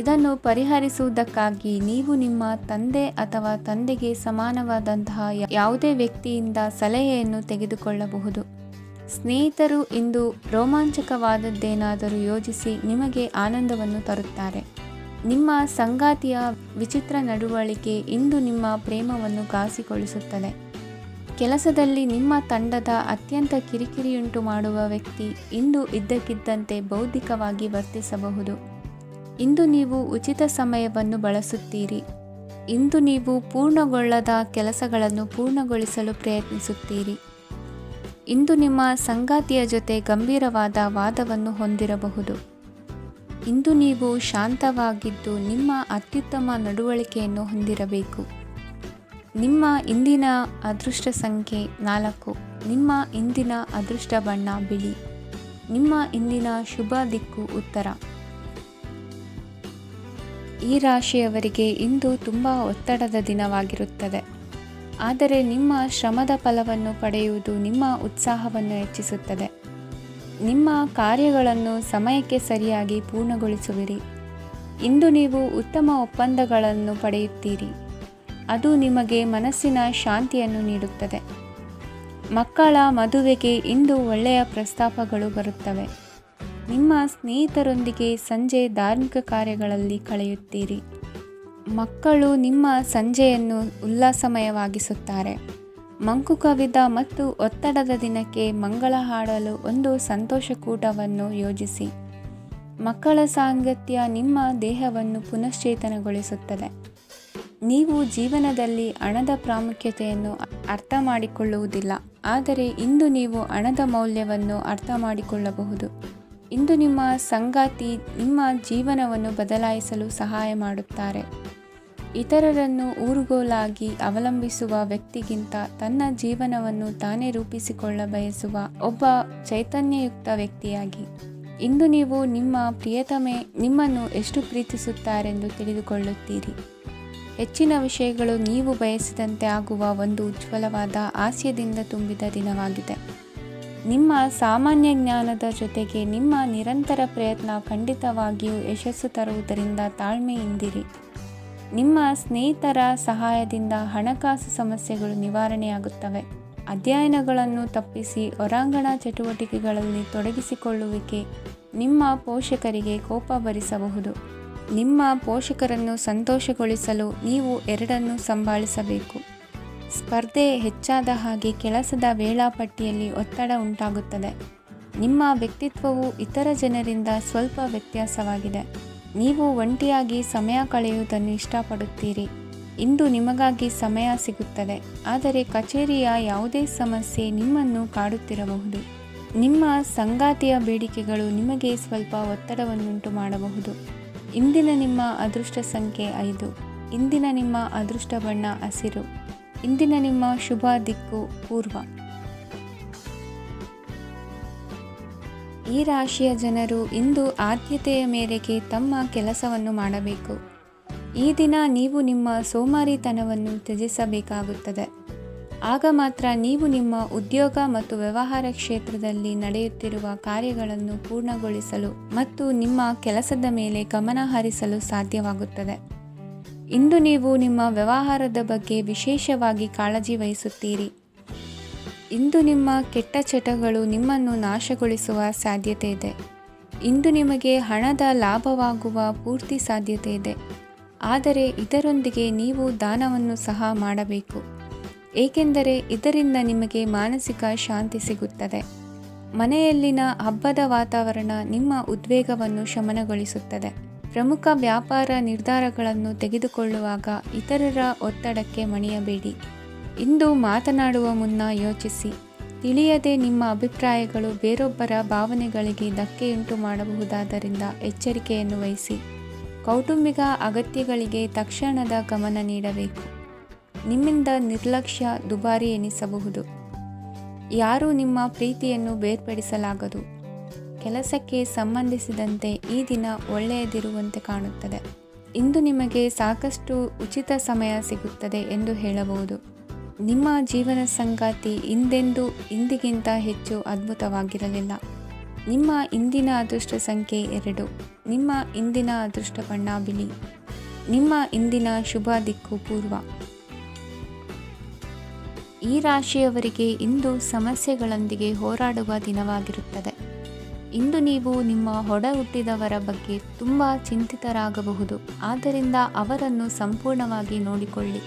ಇದನ್ನು ಪರಿಹರಿಸುವುದಕ್ಕಾಗಿ ನೀವು ನಿಮ್ಮ ತಂದೆ ಅಥವಾ ತಂದೆಗೆ ಸಮಾನವಾದಂತಹ ಯಾವುದೇ ವ್ಯಕ್ತಿಯಿಂದ ಸಲಹೆಯನ್ನು ತೆಗೆದುಕೊಳ್ಳಬಹುದು. ಸ್ನೇಹಿತರು ಇಂದು ರೋಮಾಂಚಕವಾದದ್ದೇನಾದರೂ ಯೋಜಿಸಿ ನಿಮಗೆ ಆನಂದವನ್ನು ತರುತ್ತಾರೆ. ನಿಮ್ಮ ಸಂಗಾತಿಯ ವಿಚಿತ್ರ ನಡವಳಿಕೆ ಇಂದು ನಿಮ್ಮ ಪ್ರೇಮವನ್ನು ಘಾಸಿಗೊಳಿಸುತ್ತದೆ. ಕೆಲಸದಲ್ಲಿ ನಿಮ್ಮ ತಂಡದ ಅತ್ಯಂತ ಕಿರಿಕಿರಿಯುಂಟು ಮಾಡುವ ವ್ಯಕ್ತಿ ಇಂದು ಇದ್ದಕ್ಕಿದ್ದಂತೆ ಬೌದ್ಧಿಕವಾಗಿ ವರ್ತಿಸಬಹುದು. ಇಂದು ನೀವು ಉಚಿತ ಸಮಯವನ್ನು ಬಳಸುತ್ತೀರಿ. ಇಂದು ನೀವು ಪೂರ್ಣಗೊಳ್ಳದ ಕೆಲಸಗಳನ್ನು ಪೂರ್ಣಗೊಳಿಸಲು ಪ್ರಯತ್ನಿಸುತ್ತೀರಿ. ಇಂದು ನಿಮ್ಮ ಸಂಗಾತಿಯ ಜೊತೆ ಗಂಭೀರವಾದ ವಾದವನ್ನು ಹೊಂದಿರಬಹುದು. ಇಂದು ನೀವು ಶಾಂತವಾಗಿದ್ದು ನಿಮ್ಮ ಅತ್ಯುತ್ತಮ ನಡವಳಿಕೆಯನ್ನು ಹೊಂದಿರಬೇಕು. ನಿಮ್ಮ ಇಂದಿನ ಅದೃಷ್ಟ ಸಂಖ್ಯೆ 4. ನಿಮ್ಮ ಇಂದಿನ ಅದೃಷ್ಟ ಬಣ್ಣ ಬಿಳಿ. ನಿಮ್ಮ ಇಂದಿನ ಶುಭ ದಿಕ್ಕು ಉತ್ತರ. ಈ ರಾಶಿಯವರಿಗೆ ಇಂದು ತುಂಬ ಒತ್ತಡದ ದಿನವಾಗಿರುತ್ತದೆ. ಆದರೆ ನಿಮ್ಮ ಶ್ರಮದ ಫಲವನ್ನು ಪಡೆಯುವುದು ನಿಮ್ಮ ಉತ್ಸಾಹವನ್ನು ಹೆಚ್ಚಿಸುತ್ತದೆ. ನಿಮ್ಮ ಕಾರ್ಯಗಳನ್ನು ಸಮಯಕ್ಕೆ ಸರಿಯಾಗಿ ಪೂರ್ಣಗೊಳಿಸುವಿರಿ. ಇಂದು ನೀವು ಉತ್ತಮ ಒಪ್ಪಂದಗಳನ್ನು ಪಡೆಯುತ್ತೀರಿ. ಅದು ನಿಮಗೆ ಮನಸ್ಸಿನ ಶಾಂತಿಯನ್ನು ನೀಡುತ್ತದೆ. ಮಕ್ಕಳ ಮದುವೆಗೆ ಇಂದು ಒಳ್ಳೆಯ ಪ್ರಸ್ತಾಪಗಳು ಬರುತ್ತವೆ. ನಿಮ್ಮ ಸ್ನೇಹಿತರೊಂದಿಗೆ ಸಂಜೆ ಧಾರ್ಮಿಕ ಕಾರ್ಯಗಳಲ್ಲಿ ಕಳೆಯುತ್ತೀರಿ. ಮಕ್ಕಳು ನಿಮ್ಮ ಸಂಜೆಯನ್ನು ಉಲ್ಲಾಸಮಯವಾಗಿಸುತ್ತಾರೆ. ಮಂಕು ಕವಿದ ಮತ್ತು ಒತ್ತಡದ ದಿನಕ್ಕೆ ಮಂಗಳ ಹಾಡಲು ಒಂದು ಸಂತೋಷಕೂಟವನ್ನು ಯೋಜಿಸಿ. ಮಕ್ಕಳ ಸಾಂಗತ್ಯ ನಿಮ್ಮ ದೇಹವನ್ನು ಪುನಶ್ಚೇತನಗೊಳಿಸುತ್ತದೆ. ನೀವು ಜೀವನದಲ್ಲಿ ಹಣದ ಪ್ರಾಮುಖ್ಯತೆಯನ್ನು ಅರ್ಥ ಮಾಡಿಕೊಳ್ಳುವುದಿಲ್ಲ, ಆದರೆ ಇಂದು ನೀವು ಹಣದ ಮೌಲ್ಯವನ್ನು ಅರ್ಥ ಮಾಡಿಕೊಳ್ಳಬಹುದು. ಇಂದು ನಿಮ್ಮ ಸಂಗಾತಿ ನಿಮ್ಮ ಜೀವನವನ್ನು ಬದಲಾಯಿಸಲು ಸಹಾಯ ಮಾಡುತ್ತಾರೆ. ಇತರರನ್ನು ಊರುಗೋಲಾಗಿ ಅವಲಂಬಿಸುವ ವ್ಯಕ್ತಿಗಿಂತ ತನ್ನ ಜೀವನವನ್ನು ತಾನೇ ರೂಪಿಸಿಕೊಳ್ಳ ಬಯಸುವ ಒಬ್ಬ ಚೈತನ್ಯಯುಕ್ತ ವ್ಯಕ್ತಿಯಾಗಿ. ಇಂದು ನೀವು ನಿಮ್ಮ ಪ್ರಿಯತಮೆ ನಿಮ್ಮನ್ನು ಎಷ್ಟು ಪ್ರೀತಿಸುತ್ತಾರೆಂದು ತಿಳಿದುಕೊಳ್ಳುತ್ತೀರಿ. ಹೆಚ್ಚಿನ ವಿಷಯಗಳು ನೀವು ಬಯಸಿದಂತೆ ಆಗುವ ಒಂದು ಉಜ್ವಲವಾದ ಹಾಸ್ಯದಿಂದ ತುಂಬಿದ ದಿನವಾಗಿದೆ. ನಿಮ್ಮ ಸಾಮಾನ್ಯ ಜ್ಞಾನದ ಜೊತೆಗೆ ನಿಮ್ಮ ನಿರಂತರ ಪ್ರಯತ್ನ ಖಂಡಿತವಾಗಿಯೂ ಯಶಸ್ಸು ತರುವುದರಿಂದ ತಾಳ್ಮೆಯಿಂದಿರಿ. ನಿಮ್ಮ ಸ್ನೇಹಿತರ ಸಹಾಯದಿಂದ ಹಣಕಾಸು ಸಮಸ್ಯೆಗಳು ನಿವಾರಣೆಯಾಗುತ್ತವೆ. ಅಧ್ಯಯನಗಳನ್ನು ತಪ್ಪಿಸಿ ಹೊರಾಂಗಣ ಚಟುವಟಿಕೆಗಳಲ್ಲಿ ತೊಡಗಿಸಿಕೊಳ್ಳುವಿಕೆ ನಿಮ್ಮ ಪೋಷಕರಿಗೆ ಕೋಪ ಭರಿಸಬಹುದು. ನಿಮ್ಮ ಪೋಷಕರನ್ನು ಸಂತೋಷಗೊಳಿಸಲು ನೀವು ಎರಡನ್ನೂ ಸಂಭಾಳಿಸಬೇಕು. ಸ್ಪರ್ಧೆ ಹೆಚ್ಚಾದ ಹಾಗೆ ಕೆಲಸದ ವೇಳಾಪಟ್ಟಿಯಲ್ಲಿ ಒತ್ತಡ ಉಂಟಾಗುತ್ತದೆ. ನಿಮ್ಮ ವ್ಯಕ್ತಿತ್ವವು ಇತರ ಜನರಿಂದ ಸ್ವಲ್ಪ ವ್ಯತ್ಯಾಸವಾಗಿದೆ. ನೀವು ಒಂಟಿಯಾಗಿ ಸಮಯ ಕಳೆಯುವುದನ್ನು ಇಷ್ಟಪಡುತ್ತೀರಿ. ಇಂದು ನಿಮಗಾಗಿ ಸಮಯ ಸಿಗುತ್ತದೆ, ಆದರೆ ಕಚೇರಿಯ ಯಾವುದೇ ಸಮಸ್ಯೆ ನಿಮ್ಮನ್ನು ಕಾಡುತ್ತಿರಬಹುದು. ನಿಮ್ಮ ಸಂಗಾತಿಯ ಬೇಡಿಕೆಗಳು ನಿಮಗೆ ಸ್ವಲ್ಪ ಒತ್ತಡವನ್ನುಂಟು ಮಾಡಬಹುದು. ಇಂದಿನ ನಿಮ್ಮ ಅದೃಷ್ಟ ಸಂಖ್ಯೆ 5. ಇಂದಿನ ನಿಮ್ಮ ಅದೃಷ್ಟ ಬಣ್ಣ ಹಸಿರು. ಇಂದಿನ ನಿಮ್ಮ ಶುಭ ದಿಕ್ಕು ಪೂರ್ವ. ಈ ರಾಶಿಯ ಜನರು ಇಂದು ಆದ್ಯತೆಯ ಮೇರೆಗೆ ತಮ್ಮ ಕೆಲಸವನ್ನು ಮಾಡಬೇಕು. ಈ ದಿನ ನೀವು ನಿಮ್ಮ ಸೋಮಾರಿತನವನ್ನು ತ್ಯಜಿಸಬೇಕಾಗುತ್ತದೆ. ಆಗ ಮಾತ್ರ ನೀವು ನಿಮ್ಮ ಉದ್ಯೋಗ ಮತ್ತು ವ್ಯವಹಾರ ಕ್ಷೇತ್ರದಲ್ಲಿ ನಡೆಯುತ್ತಿರುವ ಕಾರ್ಯಗಳನ್ನು ಪೂರ್ಣಗೊಳಿಸಲು ಮತ್ತು ನಿಮ್ಮ ಕೆಲಸದ ಮೇಲೆ ಗಮನ ಹರಿಸಲು ಸಾಧ್ಯವಾಗುತ್ತದೆ. ಇಂದು ನೀವು ನಿಮ್ಮ ವ್ಯವಹಾರದ ಬಗ್ಗೆ ವಿಶೇಷವಾಗಿ ಕಾಳಜಿ ವಹಿಸುತ್ತೀರಿ. ಇಂದು ನಿಮ್ಮ ಕೆಟ್ಟ ಚಟಗಳು ನಿಮ್ಮನ್ನು ನಾಶಗೊಳಿಸುವ ಸಾಧ್ಯತೆ ಇದೆ. ಇಂದು ನಿಮಗೆ ಹಣದ ಲಾಭವಾಗುವ ಪೂರ್ತಿ ಸಾಧ್ಯತೆ ಇದೆ. ಆದರೆ ಇದರೊಂದಿಗೆ ನೀವು ದಾನವನ್ನು ಸಹ ಮಾಡಬೇಕು, ಏಕೆಂದರೆ ಇದರಿಂದ ನಿಮಗೆ ಮಾನಸಿಕ ಶಾಂತಿ ಸಿಗುತ್ತದೆ. ಮನೆಯಲ್ಲಿನ ಹಬ್ಬದ ವಾತಾವರಣ ನಿಮ್ಮ ಉದ್ವೇಗವನ್ನು ಶಮನಗೊಳಿಸುತ್ತದೆ. ಪ್ರಮುಖ ವ್ಯಾಪಾರ ನಿರ್ಧಾರಗಳನ್ನು ತೆಗೆದುಕೊಳ್ಳುವಾಗ ಇತರರ ಒತ್ತಡಕ್ಕೆ ಮಣಿಯಬೇಡಿ. ಇಂದು ಮಾತನಾಡುವ ಮುನ್ನ ಯೋಚಿಸಿ. ತಿಳಿಯದೆ ನಿಮ್ಮ ಅಭಿಪ್ರಾಯಗಳು ಬೇರೊಬ್ಬರ ಭಾವನೆಗಳಿಗೆ ಧಕ್ಕೆಯುಂಟು ಮಾಡಬಹುದಾದ್ದರಿಂದ ಎಚ್ಚರಿಕೆಯನ್ನು ವಹಿಸಿ. ಕೌಟುಂಬಿಕ ಅಗತ್ಯಗಳಿಗೆ ತಕ್ಷಣದ ಗಮನ ನೀಡಬೇಕು. ನಿಮ್ಮಿಂದ ನಿರ್ಲಕ್ಷ್ಯ ದುಬಾರಿ ಎನಿಸಬಹುದು. ಯಾರೂ ನಿಮ್ಮ ಪ್ರೀತಿಯನ್ನು ಬೇರ್ಪಡಿಸಲಾಗದು. ಕೆಲಸಕ್ಕೆ ಸಂಬಂಧಿಸಿದಂತೆ ಈ ದಿನ ಒಳ್ಳೆಯದಿರುವಂತೆ ಕಾಣುತ್ತದೆ. ಇಂದು ನಿಮಗೆ ಸಾಕಷ್ಟು ಉಚಿತ ಸಮಯ ಸಿಗುತ್ತದೆ ಎಂದು ಹೇಳಬಹುದು. ನಿಮ್ಮ ಜೀವನ ಸಂಗಾತಿ ಇಂದಿಗಿಂತ ಹೆಚ್ಚು ಅದ್ಭುತವಾಗಿರಲಿಲ್ಲ. ನಿಮ್ಮ ಇಂದಿನ ಅದೃಷ್ಟ ಸಂಖ್ಯೆ 2. ನಿಮ್ಮ ಇಂದಿನ ಅದೃಷ್ಟ ಬಣ್ಣ ಬಿಳಿ. ನಿಮ್ಮ ಇಂದಿನ ಶುಭ ದಿಕ್ಕು ಪೂರ್ವ. ಈ ರಾಶಿಯವರಿಗೆ ಇಂದು ಸಮಸ್ಯೆಗಳೊಂದಿಗೆ ಹೋರಾಡುವ ದಿನವಾಗಿರುತ್ತದೆ. ಇಂದು ನೀವು ನಿಮ್ಮ ಒಡ ಹುಟ್ಟಿದವರ ಬಗ್ಗೆ ತುಂಬ ಚಿಂತಿತರಾಗಬಹುದು. ಆದ್ದರಿಂದ ಅವರನ್ನು ಸಂಪೂರ್ಣವಾಗಿ ನೋಡಿಕೊಳ್ಳಿ.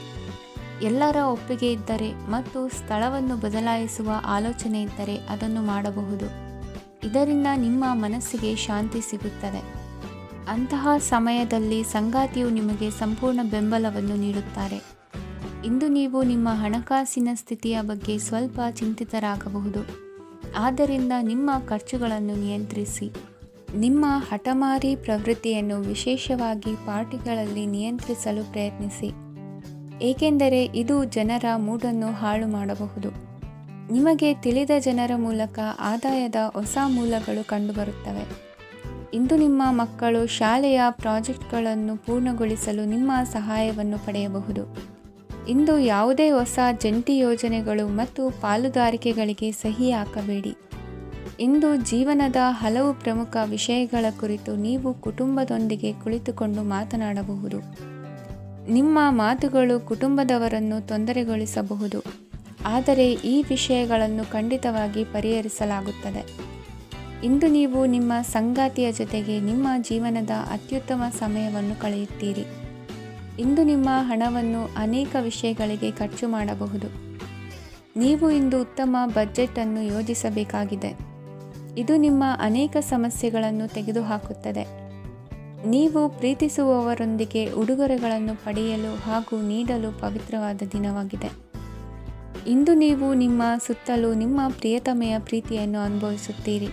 ಎಲ್ಲರ ಒಪ್ಪಿಗೆ ಇದ್ದರೆ ಮತ್ತು ಸ್ಥಳವನ್ನು ಬದಲಾಯಿಸುವ ಆಲೋಚನೆ ಇದ್ದರೆ ಅದನ್ನು ಮಾಡಬಹುದು. ಇದರಿಂದ ನಿಮ್ಮ ಮನಸ್ಸಿಗೆ ಶಾಂತಿ ಸಿಗುತ್ತದೆ. ಅಂತಹ ಸಮಯದಲ್ಲಿ ಸಂಗಾತಿಯು ನಿಮಗೆ ಸಂಪೂರ್ಣ ಬೆಂಬಲವನ್ನು ನೀಡುತ್ತಾರೆ. ಇಂದು ನೀವು ನಿಮ್ಮ ಹಣಕಾಸಿನ ಸ್ಥಿತಿಯ ಬಗ್ಗೆ ಸ್ವಲ್ಪ ಚಿಂತಿತರಾಗಬಹುದು. ಆದ್ದರಿಂದ ನಿಮ್ಮ ಖರ್ಚುಗಳನ್ನು ನಿಯಂತ್ರಿಸಿ. ನಿಮ್ಮ ಹಠಮಾರಿ ಪ್ರವೃತ್ತಿಯನ್ನು ವಿಶೇಷವಾಗಿ ಪಾರ್ಟಿಗಳಲ್ಲಿ ನಿಯಂತ್ರಿಸಲು ಪ್ರಯತ್ನಿಸಿ, ಏಕೆಂದರೆ ಇದು ಜನರ ಮೂಡನ್ನು ಹಾಳು ಮಾಡಬಹುದು. ನಿಮಗೆ ತಿಳಿದ ಜನರ ಮೂಲಕ ಆದಾಯದ ಹೊಸ ಮೂಲಗಳು ಕಂಡುಬರುತ್ತವೆ. ಇಂದು ನಿಮ್ಮ ಮಕ್ಕಳು ಶಾಲೆಯ ಪ್ರಾಜೆಕ್ಟ್ಗಳನ್ನು ಪೂರ್ಣಗೊಳಿಸಲು ನಿಮ್ಮ ಸಹಾಯವನ್ನು ಪಡೆಯಬಹುದು. ಇಂದು ಯಾವುದೇ ಹೊಸ ಜಂಟಿ ಯೋಜನೆಗಳು ಮತ್ತು ಪಾಲುದಾರಿಕೆಗಳಿಗೆ ಸಹಿ ಹಾಕಬೇಡಿ. ಇಂದು ಜೀವನದ ಹಲವು ಪ್ರಮುಖ ವಿಷಯಗಳ ಕುರಿತು ನೀವು ಕುಟುಂಬದೊಂದಿಗೆ ಕುಳಿತುಕೊಂಡು ಮಾತನಾಡಬಹುದು. ನಿಮ್ಮ ಮಾತುಗಳು ಕುಟುಂಬದವರನ್ನು ತೊಂದರೆಗೊಳಿಸಬಹುದು, ಆದರೆ ಈ ವಿಷಯಗಳನ್ನು ಖಂಡಿತವಾಗಿ ಪರಿಹರಿಸಲಾಗುತ್ತದೆ. ಇಂದು ನೀವು ನಿಮ್ಮ ಸಂಗಾತಿಯ ಜೊತೆಗೆ ನಿಮ್ಮ ಜೀವನದ ಅತ್ಯುತ್ತಮ ಸಮಯವನ್ನು ಕಳೆಯುತ್ತೀರಿ. ಇಂದು ನಿಮ್ಮ ಹಣವನ್ನು ಅನೇಕ ವಿಷಯಗಳಿಗೆ ಖರ್ಚು ಮಾಡಬಹುದು. ನೀವು ಇಂದು ಉತ್ತಮ ಬಜೆಟ್ ಅನ್ನು ಯೋಜಿಸಬೇಕಾಗಿದೆ. ಇದು ನಿಮ್ಮ ಅನೇಕ ಸಮಸ್ಯೆಗಳನ್ನು ತೆಗೆದುಹಾಕುತ್ತದೆ. ನೀವು ಪ್ರೀತಿಸುವವರೊಂದಿಗೆ ಉಡುಗೊರೆಗಳನ್ನು ಪಡೆಯಲು ಹಾಗೂ ನೀಡಲು ಪವಿತ್ರವಾದ ದಿನವಾಗಿದೆ. ಇಂದು ನೀವು ನಿಮ್ಮ ಸುತ್ತಲೂ ನಿಮ್ಮ ಪ್ರಿಯತಮೆಯ ಪ್ರೀತಿಯನ್ನು ಅನುಭವಿಸುತ್ತೀರಿ.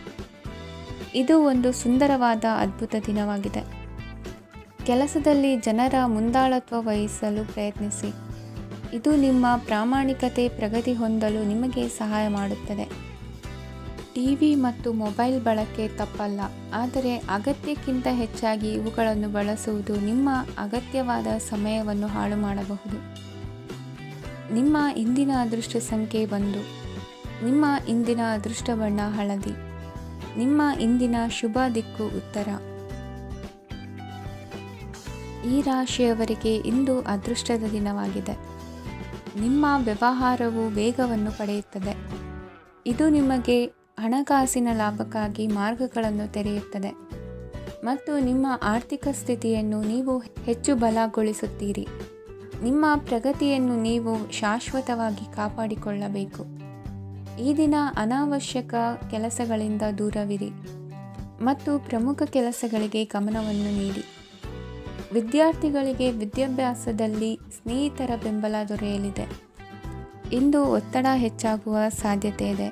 ಇದು ಒಂದು ಸುಂದರವಾದ ಅದ್ಭುತ ದಿನವಾಗಿದೆ. ಕೆಲಸದಲ್ಲಿ ಜನರ ಮುಂದಾಳತ್ವ ವಹಿಸಲು ಪ್ರಯತ್ನಿಸಿ. ಇದು ನಿಮ್ಮ ಪ್ರಾಮಾಣಿಕತೆ ಪ್ರಗತಿ ಹೊಂದಲು ನಿಮಗೆ ಸಹಾಯ ಮಾಡುತ್ತದೆ. ಟಿವಿ ಮತ್ತು ಮೊಬೈಲ್ ಬಳಕೆ ತಪ್ಪಲ್ಲ, ಆದರೆ ಅಗತ್ಯಕ್ಕಿಂತ ಹೆಚ್ಚಾಗಿ ಇವುಗಳನ್ನು ಬಳಸುವುದು ನಿಮ್ಮ ಅಗತ್ಯವಾದ ಸಮಯವನ್ನು ಹಾಳು ಮಾಡಬಹುದು. ನಿಮ್ಮ ಇಂದಿನ ಅದೃಷ್ಟ ಸಂಖ್ಯೆ 1. ನಿಮ್ಮ ಇಂದಿನ ಅದೃಷ್ಟ ಬಣ್ಣ ಹಳದಿ. ನಿಮ್ಮ ಇಂದಿನ ಶುಭ ದಿಕ್ಕು ಉತ್ತರ. ಈ ರಾಶಿಯವರಿಗೆ ಇಂದು ಅದೃಷ್ಟದ ದಿನವಾಗಿದೆ. ನಿಮ್ಮ ವ್ಯವಹಾರವು ವೇಗವನ್ನು ಪಡೆಯುತ್ತದೆ. ಇದು ನಿಮಗೆ ಹಣಕಾಸಿನ ಲಾಭಕ್ಕಾಗಿ ಮಾರ್ಗಗಳನ್ನು ತೆರೆಯುತ್ತದೆ ಮತ್ತು ನಿಮ್ಮ ಆರ್ಥಿಕ ಸ್ಥಿತಿಯನ್ನು ನೀವು ಹೆಚ್ಚು ಬಲಗೊಳಿಸುತ್ತೀರಿ. ನಿಮ್ಮ ಪ್ರಗತಿಯನ್ನು ನೀವು ಶಾಶ್ವತವಾಗಿ ಕಾಪಾಡಿಕೊಳ್ಳಬೇಕು. ಈ ದಿನ ಅನಾವಶ್ಯಕ ಕೆಲಸಗಳಿಂದ ದೂರವಿರಿ ಮತ್ತು ಪ್ರಮುಖ ಕೆಲಸಗಳಿಗೆ ಗಮನವನ್ನು ನೀಡಿ. ವಿದ್ಯಾರ್ಥಿಗಳಿಗೆ ವಿದ್ಯಾಭ್ಯಾಸದಲ್ಲಿ ಸ್ನೇಹಿತರ ಬೆಂಬಲ ದೊರೆಯಲಿದೆ. ಇಂದು ಒತ್ತಡ ಹೆಚ್ಚಾಗುವ ಸಾಧ್ಯತೆ ಇದೆ.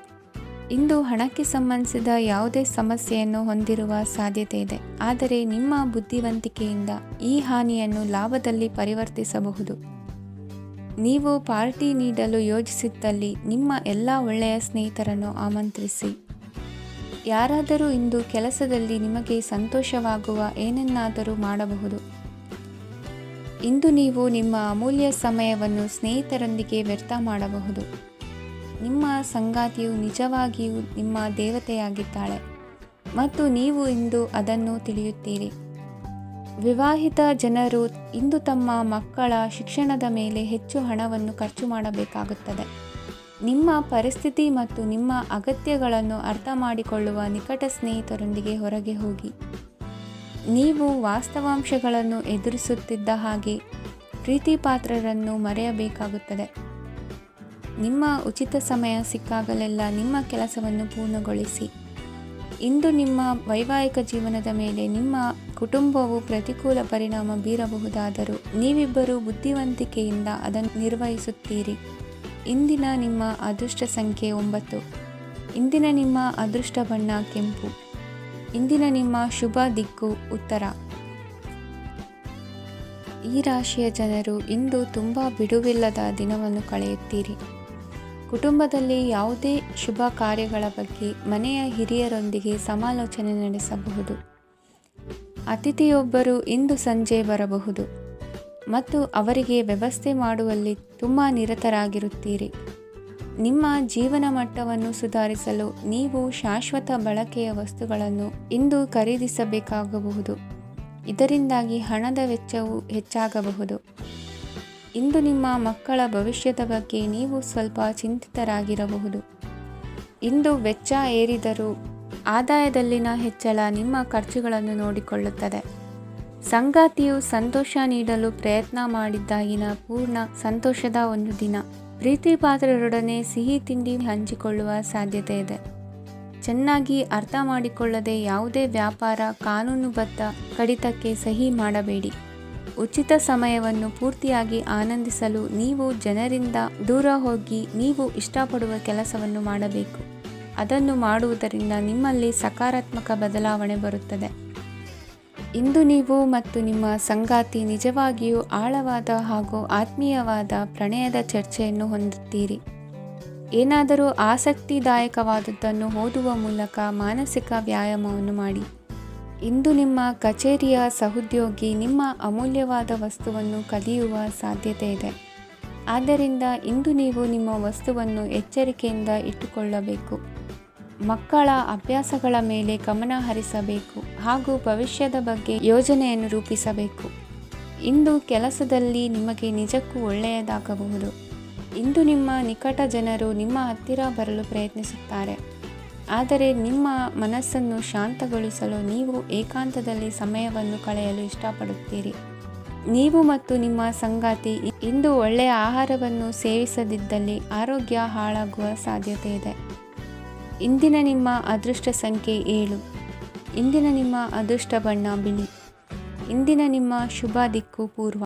ಇಂದು ಹಣಕ್ಕೆ ಸಂಬಂಧಿಸಿದ ಯಾವುದೇ ಸಮಸ್ಯೆಯನ್ನು ಹೊಂದಿರುವ ಸಾಧ್ಯತೆ ಇದೆ, ಆದರೆ ನಿಮ್ಮ ಬುದ್ಧಿವಂತಿಕೆಯಿಂದ ಈ ಹಾನಿಯನ್ನು ಲಾಭದಲ್ಲಿ ಪರಿವರ್ತಿಸಬಹುದು. ನೀವು ಪಾರ್ಟಿ ನೀಡಲು ಯೋಜಿಸಿದ್ದಲ್ಲಿ ನಿಮ್ಮ ಎಲ್ಲ ಒಳ್ಳೆಯ ಸ್ನೇಹಿತರನ್ನು ಆಮಂತ್ರಿಸಿ. ಯಾರಾದರೂ ಇಂದು ಕೆಲಸದಲ್ಲಿ ನಿಮಗೆ ಸಂತೋಷವಾಗುವ ಏನನ್ನಾದರೂ ಮಾಡಬಹುದು. ಇಂದು ನೀವು ನಿಮ್ಮ ಅಮೂಲ್ಯ ಸಮಯವನ್ನು ಸ್ನೇಹಿತರೊಂದಿಗೆ ವ್ಯರ್ಥ ಮಾಡಬಹುದು. ನಿಮ್ಮ ಸಂಗಾತಿಯು ನಿಜವಾಗಿಯೂ ನಿಮ್ಮ ದೇವತೆಯಾಗಿದ್ದಾಳೆ ಮತ್ತು ನೀವು ಇಂದು ಅದನ್ನು ತಿಳಿಯುತ್ತೀರಿ. ವಿವಾಹಿತ ಜನರು ಇಂದು ತಮ್ಮ ಮಕ್ಕಳ ಶಿಕ್ಷಣದ ಮೇಲೆ ಹೆಚ್ಚು ಹಣವನ್ನು ಖರ್ಚು ಮಾಡಬೇಕಾಗುತ್ತದೆ. ನಿಮ್ಮ ಪರಿಸ್ಥಿತಿ ಮತ್ತು ನಿಮ್ಮ ಅಗತ್ಯಗಳನ್ನು ಅರ್ಥ ಮಾಡಿಕೊಳ್ಳುವ ನಿಕಟ ಸ್ನೇಹಿತರೊಂದಿಗೆ ಹೊರಗೆ ಹೋಗಿ. ನೀವು ವಾಸ್ತವಾಂಶಗಳನ್ನು ಎದುರಿಸುತ್ತಿದ್ದ ಹಾಗೆ ಪ್ರೀತಿಪಾತ್ರರನ್ನು ಮರೆಯಬೇಕಾಗುತ್ತದೆ. ನಿಮ್ಮ ಉಚಿತ ಸಮಯ ಸಿಕ್ಕಾಗಲೆಲ್ಲ ನಿಮ್ಮ ಕೆಲಸವನ್ನು ಪೂರ್ಣಗೊಳಿಸಿ. ಇಂದು ನಿಮ್ಮ ವೈವಾಹಿಕ ಜೀವನದ ಮೇಲೆ ನಿಮ್ಮ ಕುಟುಂಬವು ಪ್ರತಿಕೂಲ ಪರಿಣಾಮ ಬೀರಬಹುದಾದರೂ ನೀವಿಬ್ಬರು ಬುದ್ಧಿವಂತಿಕೆಯಿಂದ ಅದನ್ನು ನಿರ್ವಹಿಸುತ್ತೀರಿ. ಇಂದಿನ ನಿಮ್ಮ ಅದೃಷ್ಟ ಸಂಖ್ಯೆ 9. ಇಂದಿನ ನಿಮ್ಮ ಅದೃಷ್ಟ ಬಣ್ಣ ಕೆಂಪು. ಇಂದಿನ ನಿಮ್ಮ ಶುಭ ದಿಕ್ಕು ಉತ್ತರ. ಈ ರಾಶಿಯ ಜನರು ಇಂದು ತುಂಬ ಬಿಡುವಿಲ್ಲದ ದಿನವನ್ನು ಕಳೆಯುತ್ತೀರಿ. ಕುಟುಂಬದಲ್ಲಿ ಯಾವುದೇ ಶುಭ ಕಾರ್ಯಗಳ ಬಗ್ಗೆ ಮನೆಯ ಹಿರಿಯರೊಂದಿಗೆ ಸಮಾಲೋಚನೆ ನಡೆಸಬಹುದು. ಅತಿಥಿಯೊಬ್ಬರು ಇಂದು ಸಂಜೆ ಬರಬಹುದು ಮತ್ತು ಅವರಿಗೆ ವ್ಯವಸ್ಥೆ ಮಾಡುವಲ್ಲಿ ತುಂಬ ನಿರತರಾಗಿರುತ್ತೀರಿ. ನಿಮ್ಮ ಜೀವನ ಮಟ್ಟವನ್ನು ಸುಧಾರಿಸಲು ನೀವು ಶಾಶ್ವತ ಬಳಕೆಯ ವಸ್ತುಗಳನ್ನು ಇಂದು ಖರೀದಿಸಬೇಕಾಗಬಹುದು. ಇದರಿಂದಾಗಿ ಹಣದ ವೆಚ್ಚವು ಹೆಚ್ಚಾಗಬಹುದು. ಇಂದು ನಿಮ್ಮ ಮಕ್ಕಳ ಭವಿಷ್ಯದ ಬಗ್ಗೆ ನೀವು ಸ್ವಲ್ಪ ಚಿಂತಿತರಾಗಿರಬಹುದು. ಇಂದು ವೆಚ್ಚ ಏರಿದರೂ ಆದಾಯದಲ್ಲಿನ ಹೆಚ್ಚಳ ನಿಮ್ಮ ಖರ್ಚುಗಳನ್ನು ನೋಡಿಕೊಳ್ಳುತ್ತದೆ. ಸಂಗಾತಿಯು ಸಂತೋಷ ನೀಡಲು ಪ್ರಯತ್ನ ಮಾಡಿದ್ದಾಗಿನ ಪೂರ್ಣ ಸಂತೋಷದ ಒಂದು ದಿನ. ಪ್ರೀತಿ ಪಾತ್ರರೊಡನೆ ಸಿಹಿ ತಿಂಡಿ ಹಂಚಿಕೊಳ್ಳುವ ಸಾಧ್ಯತೆ ಇದೆ. ಚೆನ್ನಾಗಿ ಅರ್ಥ ಮಾಡಿಕೊಳ್ಳದೆ ಯಾವುದೇ ವ್ಯಾಪಾರ ಕಾನೂನುಬದ್ಧ ಕಡಿತಕ್ಕೆ ಸಹಿ ಮಾಡಬೇಡಿ. ಉಚಿತ ಸಮಯವನ್ನು ಪೂರ್ತಿಯಾಗಿ ಆನಂದಿಸಲು ನೀವು ಜನರಿಂದ ದೂರ ಹೋಗಿ ನೀವು ಇಷ್ಟಪಡುವ ಕೆಲಸವನ್ನು ಮಾಡಬೇಕು. ಅದನ್ನು ಮಾಡುವುದರಿಂದ ನಿಮ್ಮಲ್ಲಿ ಸಕಾರಾತ್ಮಕ ಬದಲಾವಣೆ ಬರುತ್ತದೆ. ಇಂದು ನೀವು ಮತ್ತು ನಿಮ್ಮ ಸಂಗಾತಿ ನಿಜವಾಗಿಯೂ ಆಳವಾದ ಹಾಗೂ ಆತ್ಮೀಯವಾದ ಪ್ರಣಯದ ಚರ್ಚೆಯನ್ನು ಹೊಂದುತ್ತೀರಿ. ಏನಾದರೂ ಆಸಕ್ತಿದಾಯಕವಾದದ್ದನ್ನು ಓದುವ ಮೂಲಕ ಮಾನಸಿಕ ವ್ಯಾಯಾಮವನ್ನು ಮಾಡಿ. ಇಂದು ನಿಮ್ಮ ಕಚೇರಿಯ ಸಹೋದ್ಯೋಗಿ ನಿಮ್ಮ ಅಮೂಲ್ಯವಾದ ವಸ್ತುವನ್ನು ಕದಿಯುವ ಸಾಧ್ಯತೆ ಇದೆ. ಆದ್ದರಿಂದ ಇಂದು ನೀವು ನಿಮ್ಮ ವಸ್ತುವನ್ನು ಎಚ್ಚರಿಕೆಯಿಂದ ಇಟ್ಟುಕೊಳ್ಳಬೇಕು. ಮಕ್ಕಳ ಅಭ್ಯಾಸಗಳ ಮೇಲೆ ಗಮನ ಹರಿಸಬೇಕು ಹಾಗೂ ಭವಿಷ್ಯದ ಬಗ್ಗೆ ಯೋಜನೆಯನ್ನು ರೂಪಿಸಬೇಕು. ಇಂದು ಕೆಲಸದಲ್ಲಿ ನಿಮಗೆ ನಿಜಕ್ಕೂ ಒಳ್ಳೆಯದಾಗಬಹುದು. ಇಂದು ನಿಮ್ಮ ನಿಕಟ ಜನರು ನಿಮ್ಮ ಹತ್ತಿರ ಬರಲು ಪ್ರಯತ್ನಿಸುತ್ತಾರೆ. ಆದರೆ ನಿಮ್ಮ ಮನಸ್ಸನ್ನು ಶಾಂತಗೊಳಿಸಲು ನೀವು ಏಕಾಂತದಲ್ಲಿ ಸಮಯವನ್ನು ಕಳೆಯಲು ಇಷ್ಟಪಡುತ್ತೀರಿ. ನೀವು ಮತ್ತು ನಿಮ್ಮ ಸಂಗಾತಿ ಇಂದು ಒಳ್ಳೆಯ ಆಹಾರವನ್ನು ಸೇವಿಸದಿದ್ದಲ್ಲಿ ಆರೋಗ್ಯ ಹಾಳಾಗುವ ಸಾಧ್ಯತೆ ಇದೆ. ಇಂದಿನ ನಿಮ್ಮ ಅದೃಷ್ಟ ಸಂಖ್ಯೆ 7. ಇಂದಿನ ನಿಮ್ಮ ಅದೃಷ್ಟ ಬಣ್ಣ ಬಿಳಿ. ಇಂದಿನ ನಿಮ್ಮ ಶುಭ ದಿಕ್ಕು ಪೂರ್ವ.